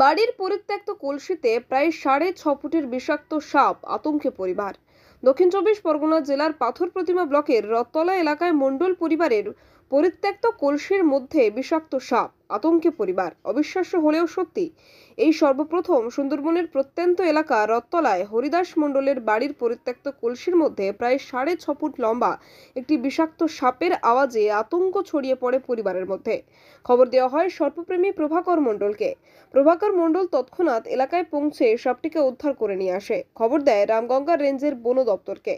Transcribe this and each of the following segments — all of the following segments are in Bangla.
বাড়ির পরিত্যক্ত কলসিতে প্রায় 6.5 ফুটের বিষাক্ত সাপ, আতঙ্কে পরিবার। দক্ষিণ চব্বিশ পরগনা জেলার পাথর প্রতিমা ব্লকের রথতলা এলাকায় মণ্ডল পরিবারের পরিত্যক্ত কলসির মধ্যে বিষাক্ত সাপ, আতঙ্কে পরিবার। অবিশ্বাস্য হলেও সত্যি, এই সর্বপ্রথম সুন্দরবনের প্রত্যন্ত এলাকা রথতলায় হরিদাস মণ্ডলের বাড়ির পরিত্যক্ত কলসির মধ্যে প্রায় 6.5 ফুট লম্বা একটি বিষাক্ত সাপের আওয়াজে আতঙ্ক ছড়িয়ে পড়ে পরিবারের মধ্যে। খবর দেওয়া হয় সর্পপ্রেমী প্রভাকর মণ্ডলকে। প্রভাকর মণ্ডল তৎক্ষণাৎ এলাকায় পৌঁছে সাপটিকে উদ্ধার করে নিয়ে আসে। খবর দেয় রামগঙ্গা রেঞ্জের বন দপ্তরকে।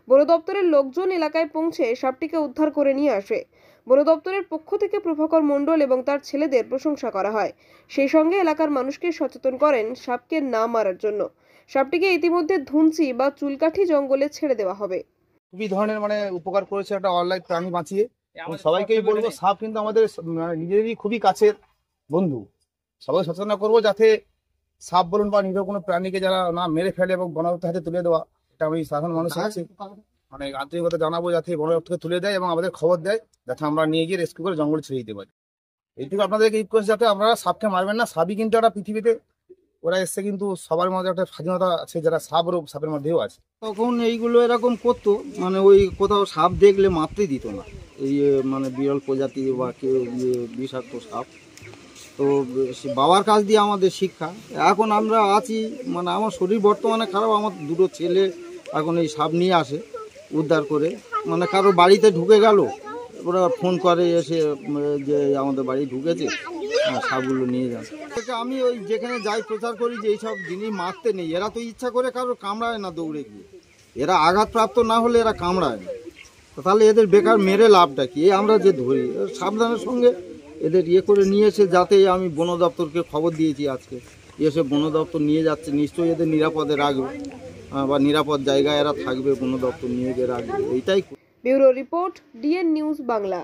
বন দপ্তরের লোকজন এলাকায় পৌঁছে সাপটিকে উদ্ধার করে নিয়ে আসে। বন দপ্তরের পক্ষ থেকে প্রভাকর মণ্ডল এবং তার ছেলেদের প্রশংসা করা হয়। সেই সঙ্গে এলাকার মানুষকে সচেতন করেন সাপকে না মারার জন্য। সাপটিকে ইতিমধ্যে ধুনচি বা চুলকাঠি জঙ্গলে ছেড়ে দেওয়া হবে। খুবই ধরনের উপকার করেছে একটা অনলাইন প্রাণী বাঁচিয়ে। এবং সবাইকেই বলবো, সাপ কিন্তু আমাদের নিজেরই খুবই কাছের বন্ধু। সবাই সচেতন করবো যাতে সাপ বলুন বা নিরীহ কোনো প্রাণীকে যারা না মেরে ফেলে এবং বন দপ্তরের হাতে তুলে দেওয়া, এটা আমি সাধারণ মানুষের কাছে আন্তরিকতা জানাবো যাতে বন দপ্তরকে তুলে দেয় এবং আমাদের খবর দেয় যাতে আমরা নিয়ে গিয়ে রেস্কিউ করে জঙ্গলে ছেড়ে দিতে পারি। এইটুকু আপনাদেরকে রিকোয়েস্ট, যাতে আপনারা সাপকে মারবেন না। সাপই কিন্তু একটা পৃথিবীতে ওরা এসছে, কিন্তু সবার মধ্যে একটা স্বাধীনতা আছে, যারা সাপের মধ্যেও আছে। তখন এইগুলো এরকম করতো, ওই কোথাও সাপ দেখলে মারতেই দিত না। এই বিরল প্রজাতি বা কেউ বিষাক্ত সাপ। তো বাবার কাছ দিয়ে আমাদের শিক্ষা। এখন আমরা আছি, আমার শরীর বর্তমানে খারাপ, আমার দুটো ছেলে এখন এই সাপ নিয়ে আসে উদ্ধার করে। কারো বাড়িতে ঢুকে গেল, ওরা ফোন করে এসে যে আমাদের বাড়ি ঢুকেছে, সাপগুলো নিয়ে যান। আমি ওই যেখানে যাই প্রচার করি যে এইসব জিনিস মারতে নেই। এরা তো ইচ্ছা করে কারো কামড়ায় না, দৌড়ে গিয়ে এরা আঘাতপ্রাপ্ত না হলে এরা কামড়ায় না। তাহলে এদের বেকার মেরে লাভটা কি? আমরা যে ধরি সাবধানের সঙ্গে এদের করে নিয়ে এসে, যাতে আমি বন দপ্তরকে খবর দিয়েছি আজকে, এসে বন দপ্তর নিয়ে যাচ্ছে। নিশ্চয়ই এদের নিরাপদে রাখবে বা নিরাপদ জায়গায় এরা থাকবে, বন দপ্তর নিয়ে গিয়ে রাখবে। এইটাই। Bureau report, DN news Bangla.